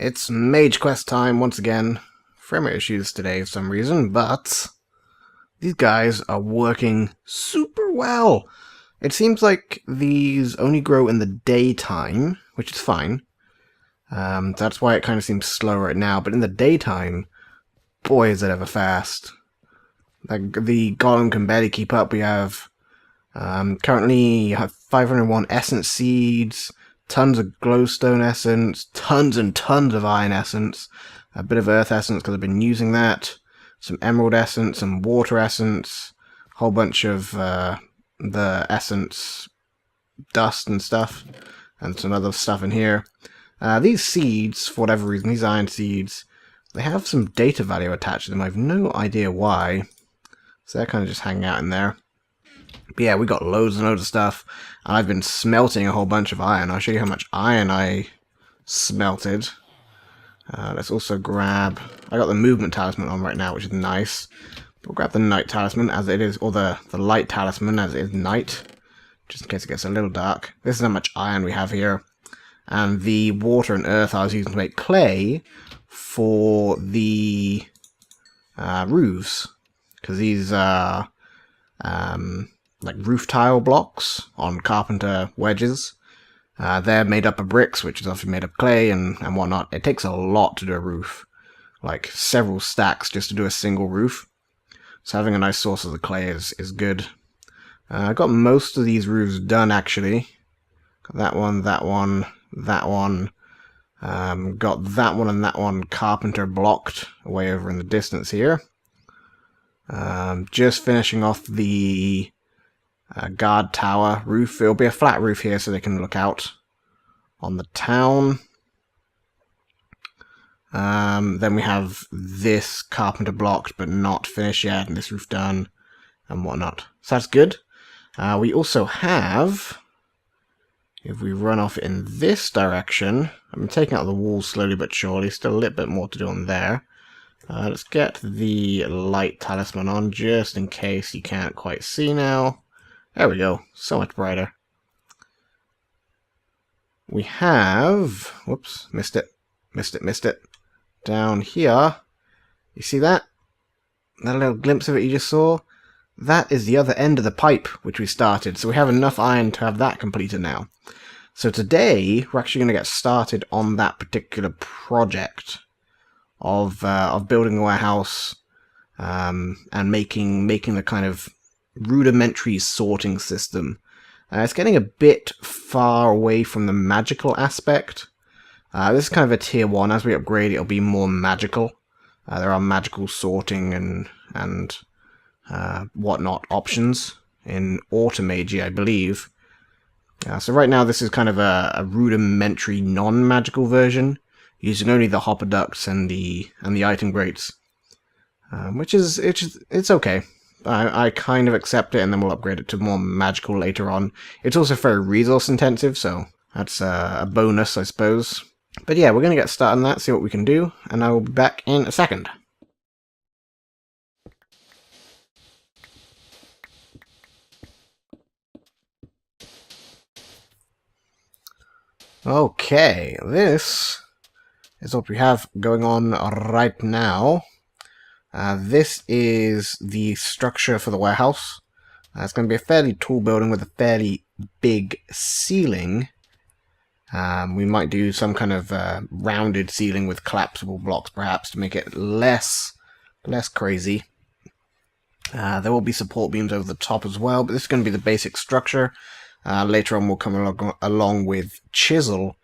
It's Mage Quest time once again. Frame rate issues today for some reason, but these guys are working super well. It seems like these only grow in the daytime, which is fine. That's why it kind of seems slow right now, but in the daytime, boy is it ever fast. Like, the golem can barely keep up. We have currently you have 501 essence seeds, tons of glowstone essence, tons and tons of iron essence, a bit of earth essence because I've been using that, some emerald essence, some water essence, a whole bunch of the essence dust and stuff, and some other stuff in here. These seeds, for whatever reason, these iron seeds, they have some data value attached to them. I have no idea why. So they're kind of just hanging out in there. But yeah, we got loads and loads of stuff. And I've been smelting a whole bunch of iron. I'll show you how much iron I smelted. Let's also grab... I got the movement talisman on right now, which is nice. We'll grab the night talisman as it is, or the light talisman as it is night. Just in case it gets a little dark. This is how much iron we have here. And the water and earth I was using to make clay for the roofs. Because these are like roof tile blocks on carpenter wedges. They're made up of bricks, which is often made of clay and whatnot. It takes a lot to do a roof. Like several stacks just to do a single roof. So having a nice source of the clay is good. I got most of these roofs done actually. Got that one, that one, that one. Got that one and that one carpenter blocked way over in the distance here. Just finishing off the guard tower roof. It'll be a flat roof here so they can look out on the town. Then we have this carpenter blocked but not finished yet, and this roof done and whatnot. So that's good. We also have, if we run off in this direction, I'm taking out the walls slowly but surely, still a little bit more to do on there. Let's get the light talisman on, just in case you can't quite see now. There we go, so much brighter. We have... whoops, missed it. Down here, you see that? That little glimpse of it you just saw? That is the other end of the pipe, which we started, so we have enough iron to have that completed now. So today, we're actually going to get started on that particular project of building a warehouse and making the kind of rudimentary sorting system. It's getting a bit far away from the magical aspect. This is kind of a tier 1. As we upgrade, it'll be more magical. There are magical sorting and whatnot options in Automagi, I believe. So right now, this is kind of a rudimentary non-magical version, using only the hopper ducts and the item grates, which is it's okay. I kind of accept it, and then we'll upgrade it to more magical later on. It's also very resource intensive, so that's a bonus, I suppose. But yeah, we're going to get started on that, see what we can do, and I will be back in a second. Okay, this is what we have going on right now. This is the structure for the warehouse. It's going to be a fairly tall building with a fairly big ceiling. We might do some kind of rounded ceiling with collapsible blocks, perhaps, to make it less crazy. There will be support beams over the top as well, but this is going to be the basic structure. Later on, we'll come along with chisel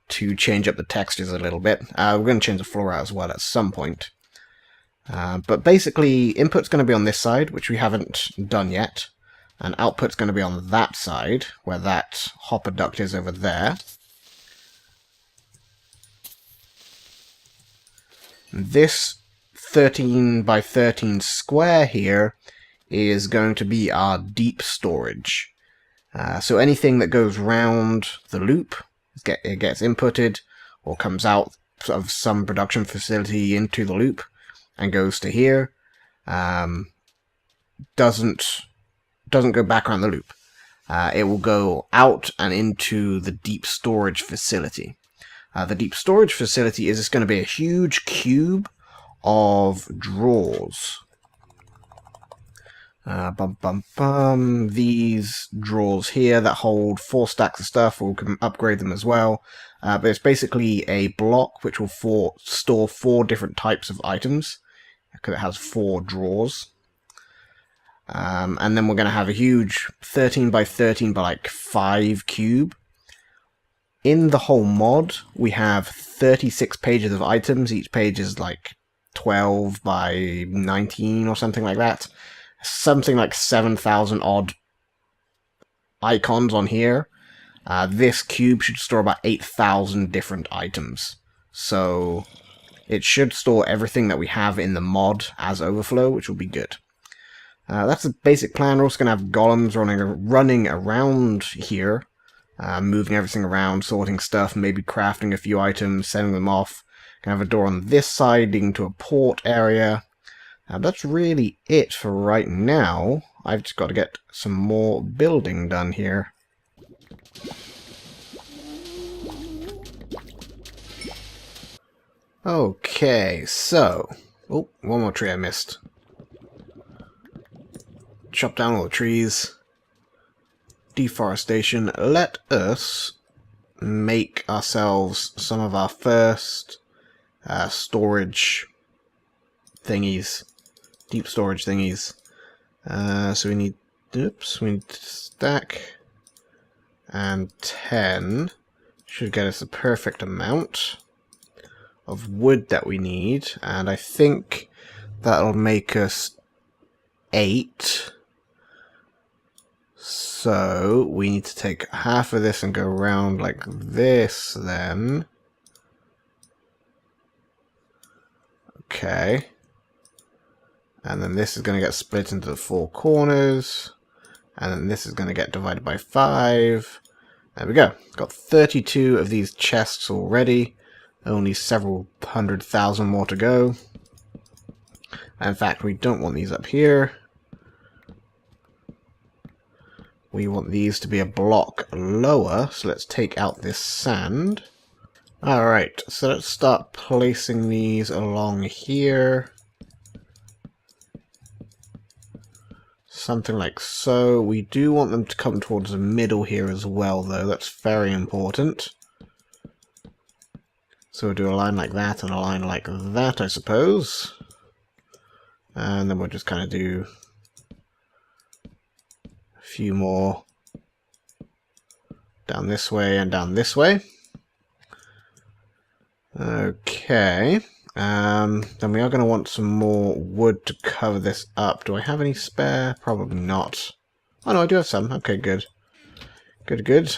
to change up the textures a little bit. We're going to change the floor out as well at some point. But basically, input's going to be on this side, which we haven't done yet, and output's going to be on that side, where that hopper duct is over there. This 13 by 13 square here is going to be our deep storage. So anything that goes round the loop, it gets inputted or comes out of some production facility into the loop and goes to here. Doesn't go back around the loop. It will go out and into the deep storage facility. The deep storage facility is just going to be a huge cube of drawers. These drawers here that hold 4 stacks of stuff, we can upgrade them as well. But it's basically a block which will store 4 different types of items, because it has 4 drawers. And then we're going to have a huge 13 by 13 by like 5 cube. In the whole mod, we have 36 pages of items. Each page is like 12 by 19 or something like that. Something like 7,000 odd icons on here. This cube should store about 8,000 different items. So it should store everything that we have in the mod as overflow, which will be good. That's the basic plan. We're also going to have golems running around here, moving everything around, sorting stuff, maybe crafting a few items, sending them off. Going to have a door on this side leading to a port area. That's really it for right now. I've just got to get some more building done here. Okay, so... Oh, one more tree I missed. Chop down all the trees. Deforestation. Let us make ourselves some of our first storage thingies. Deep storage thingies. So we need... Oops, we need stack. And 10. Should get us the perfect amount of wood that we need. And I think that'll make us 8. So we need to take half of this and go around like this then. Okay. And then this is going to get split into the 4 corners. And then this is going to get divided by 5. There we go. Got 32 of these chests already. Only several 100,000 more to go. In fact, we don't want these up here. We want these to be a block lower, so let's take out this sand. Alright, so let's start placing these along here. Something like so. We do want them to come towards the middle here as well, though. That's very important. So we'll do a line like that and a line like that, I suppose. And then we'll just kind of do a few more down this way and down this way. Okay. Then we are going to want some more wood to cover this up. Do I have any spare? Probably not. Oh no, I do have some. Okay, good. Good, good.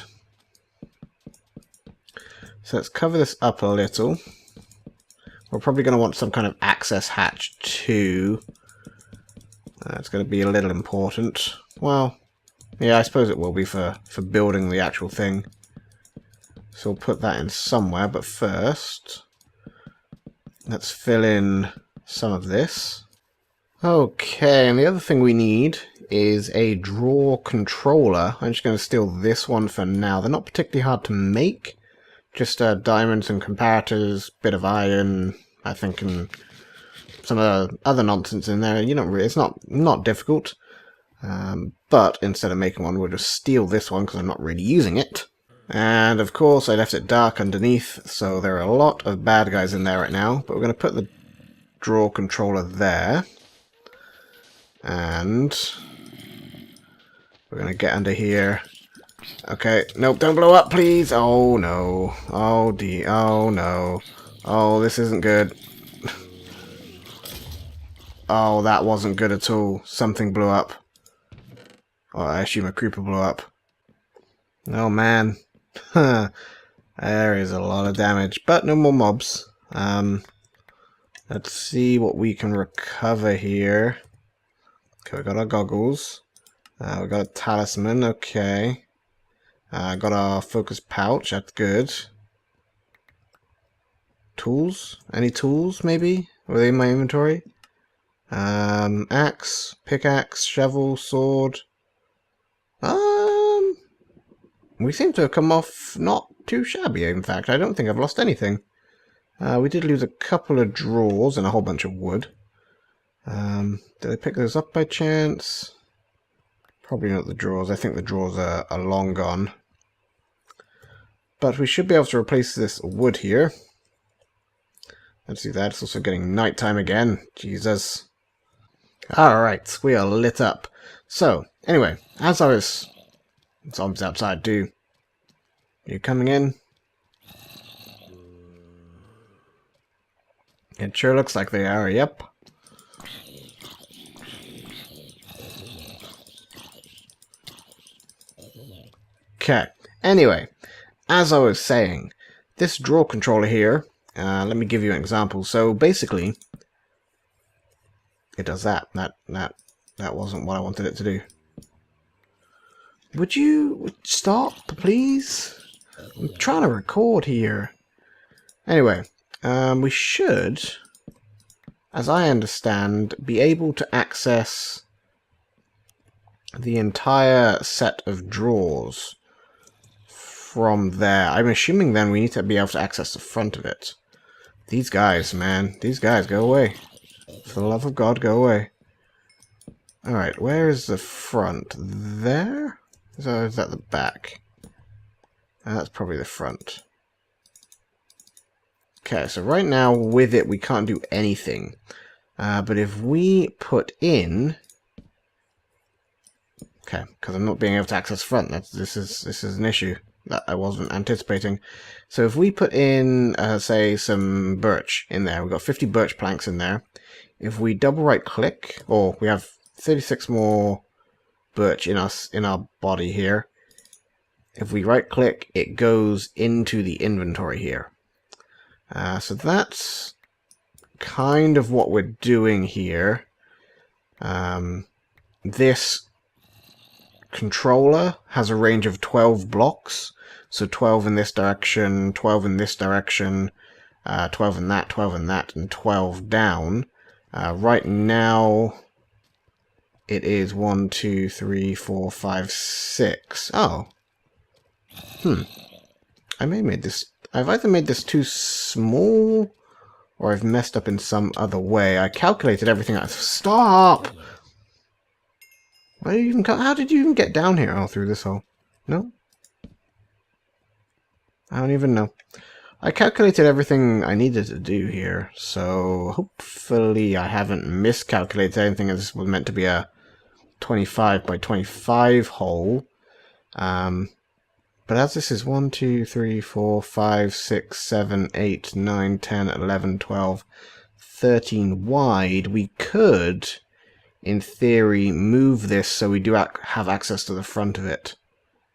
So let's cover this up a little. We're probably going to want some kind of access hatch too. That's going to be a little important. Well, yeah, I suppose it will be for building the actual thing. So we'll put that in somewhere, but first, let's fill in some of this. Okay, and the other thing we need is a drawer controller. I'm just going to steal this one for now. They're not particularly hard to make. Just diamonds and comparators, bit of iron, I think, and some other nonsense in there. You don't really, it's not difficult. But instead of making one, we'll just steal this one because I'm not really using it. And of course, I left it dark underneath, so there are a lot of bad guys in there right now. But we're going to put the drawer controller there. And we're going to get under here. Okay, nope, don't blow up, please. Oh, no. Oh, dear. Oh, no. Oh, this isn't good. Oh, that wasn't good at all. Something blew up. Oh, I assume a creeper blew up. Oh, man. There is a lot of damage, but no more mobs. Let's see what we can recover here. Okay, we got our goggles. We got a talisman, okay. Got our focus pouch, that's good. Tools? Any tools, maybe? Were they in my inventory? Axe, pickaxe, shovel, sword. we seem to have come off not too shabby, in fact. I don't think I've lost anything. We did lose a couple of drawers and a whole bunch of wood. Did I pick those up by chance? Probably not the drawers. I think the drawers are long gone. But we should be able to replace this wood here. Let's do that. It's also getting nighttime again. Jesus. Alright, we are lit up. So, anyway, as I was... Zombies outside too. You coming in? It sure looks like they are, yep. Okay, anyway, as I was saying, this draw controller here, let me give you an example. So basically, it does that. That wasn't what I wanted it to do. Would you stop, please? I'm trying to record here. Anyway, we should, as I understand, be able to access the entire set of drawers from there. I'm assuming then we need to be able to access the front of it. These guys, man. These guys, go away. For the love of God, go away. Alright, where is the front? There? So is that the back? That's probably the front. Okay, so right now with it we can't do anything. But if we put in... Okay, because I'm not being able to access front. This is an issue that I wasn't anticipating. So if we put in, say, some birch in there, we've got 50 birch planks in there. If we double right click, or we have 36 more birch in our body here. If we right click, it goes into the inventory here. So that's kind of what we're doing here. This controller has a range of 12 blocks. So 12 in this direction, 12 in this direction, 12 in that, 12 in that, and 12 down. Right now, it is 1, 2, 3, 4, 5, 6. Oh. I may have made this... I've either made this too small, or I've messed up in some other way. I calculated everything out. Stop! Why did you even come? How did you even get down here? Oh, through this hole. No? I don't even know. I calculated everything I needed to do here, so hopefully I haven't miscalculated anything, as this was meant to be a 25 by 25 hole. But as this is 1, 2, 3, 4, 5, 6, 7, 8, 9, 10, 11, 12, 13 wide, we could, in theory, move this so we do have access to the front of it.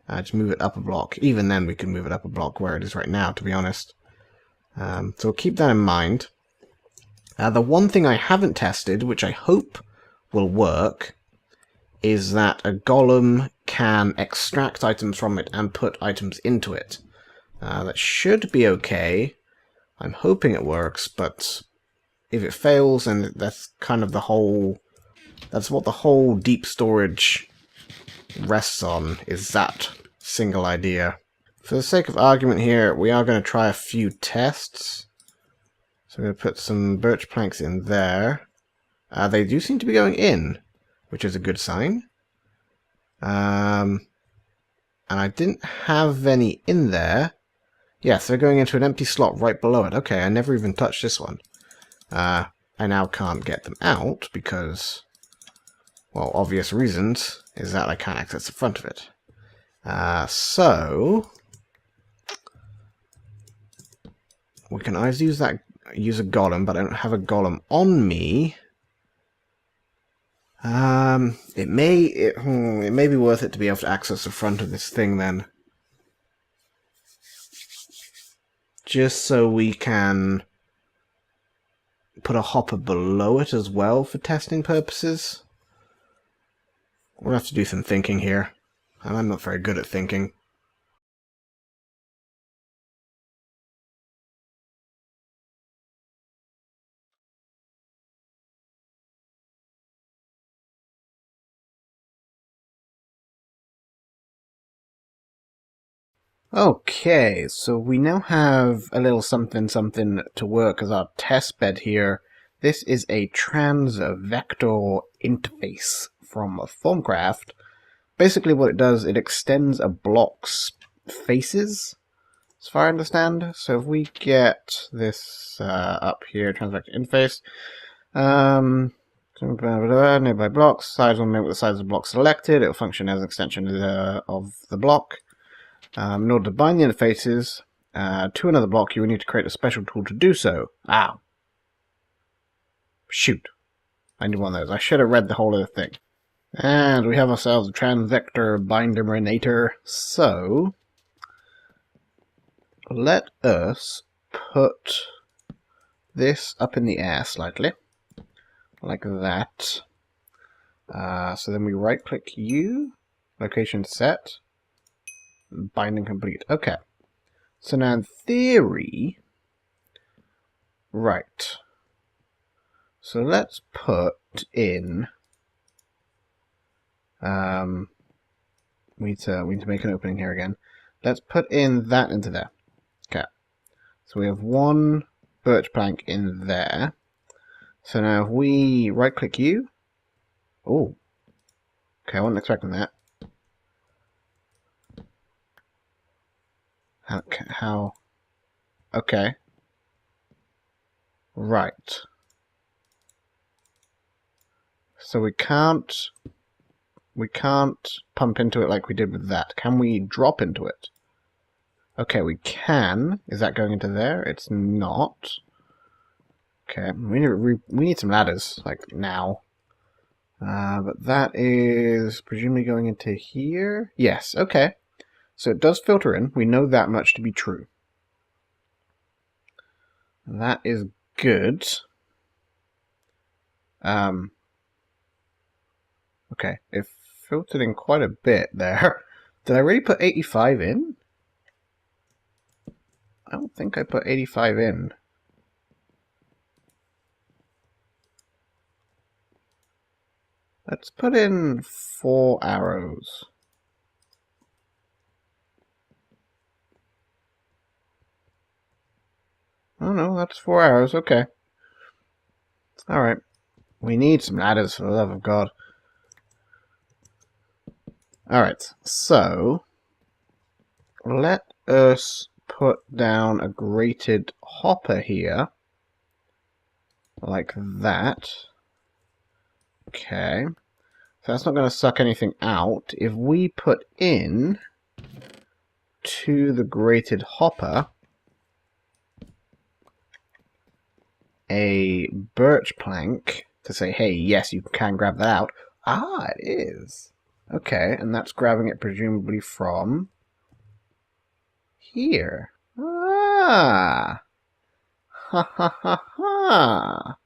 Just move it up a block. Even then we can move it up a block where it is right now, to be honest. So we'll keep that in mind. The one thing I haven't tested, which I hope will work, is that a golem can extract items from it and put items into it. That should be okay. I'm hoping it works, but if it fails, then that's kind of the whole... That's what the whole deep storage rests on, is that single idea. For the sake of argument here, we are going to try a few tests. So I'm going to put some birch planks in there. They do seem to be going in, which is a good sign. And I didn't have any in there. Yes, they're going into an empty slot right below it. Okay, I never even touched this one. I now can't get them out because, well, obvious reasons, is that I can't access the front of it. So we can either use a golem, but I don't have a golem on me. It may be worth it to be able to access the front of this thing then. Just so we can put a hopper below it as well for testing purposes. We'll have to do some thinking here, and I'm not very good at thinking. Okay, so we now have a little something to work as our test bed here. This is a trans-vector interface from Formcraft. Basically what it does, it extends a block's faces, as far as I understand. So if we get this up here, trans-vector interface, nearby blocks, size will make with the size of the block selected, it will function as an extension of the block. In order to bind the interfaces to another block, you will need to create a special tool to do so. Ow. Shoot. I need one of those. I should have read the whole of the thing. And we have ourselves a transvector binderminator. So, let us put this up in the air slightly. Like that. So then we right-click U, location set, binding complete. Okay. So now in theory, right. So let's put in, we need to make an opening here again. Let's put in that into there. Okay. So we have one birch plank in there. So now if we right-click U, oh, okay, I wasn't expecting that. How? Okay. Right. So we can't pump into it like we did with that. Can we drop into it? Okay, we can. Is that going into there? It's not. Okay, we need some ladders, like, now. But that is presumably going into here? Yes, okay. So it does filter in. We know that much to be true. That is good. Okay, it filtered in quite a bit there. Did I really put 85 in? I don't think I put 85 in. Let's put in 4 arrows. Oh no, that's 4 arrows, okay. Alright. We need some ladders, for the love of God. Alright, so let us put down a grated hopper here. Like that. Okay. So that's not going to suck anything out. If we put in to the grated hopper a birch plank to say, hey, yes, you can grab that out. Ah, it is. Okay, and that's grabbing it presumably from here. Ah! Ha ha ha ha!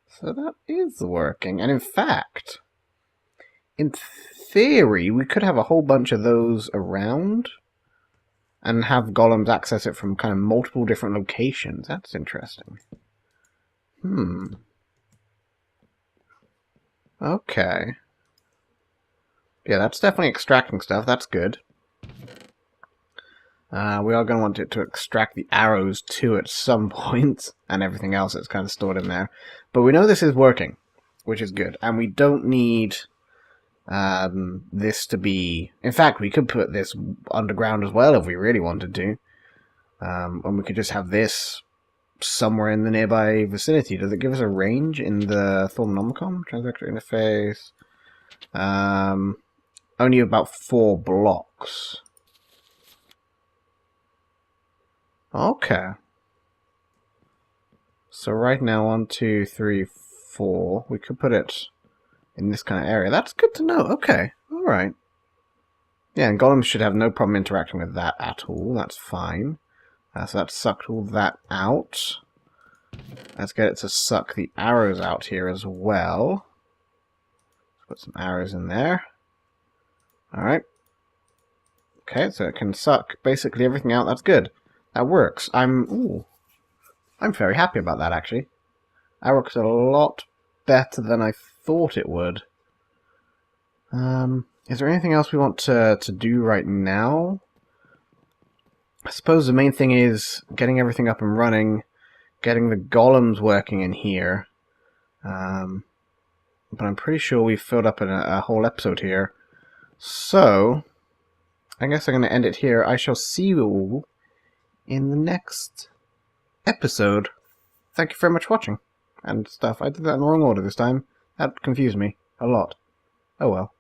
So that is working. And in fact, in theory, we could have a whole bunch of those around and have golems access it from kind of multiple different locations. That's interesting. Okay. Yeah, that's definitely extracting stuff. That's good. We are going to want it to extract the arrows too at some point, and everything else that's kind of stored in there. But we know this is working, which is good. And we don't need this to be... In fact, we could put this underground as well if we really wanted to. And we could just have this somewhere in the nearby vicinity. Does it give us a range in the Thornomicon? Transvector interface. Only about 4 blocks. Okay. So right now, 1, 2, 3, 4. We could put it in this kind of area. That's good to know. Okay. Alright. Yeah, and golems should have no problem interacting with that at all. That's fine. So that sucked all that out. Let's get it to suck the arrows out here as well. Let's put some arrows in there. Alright. Okay, so it can suck basically everything out. That's good. That works. I'm very happy about that, actually. That works a lot better than I thought it would. Is there anything else we want to do right now? I suppose the main thing is getting everything up and running, getting the golems working in here. But I'm pretty sure we've filled up a whole episode here. So, I guess I'm going to end it here. I shall see you all in the next episode. Thank you very much for watching. And stuff. I did that in the wrong order this time. That confused me a lot. Oh well.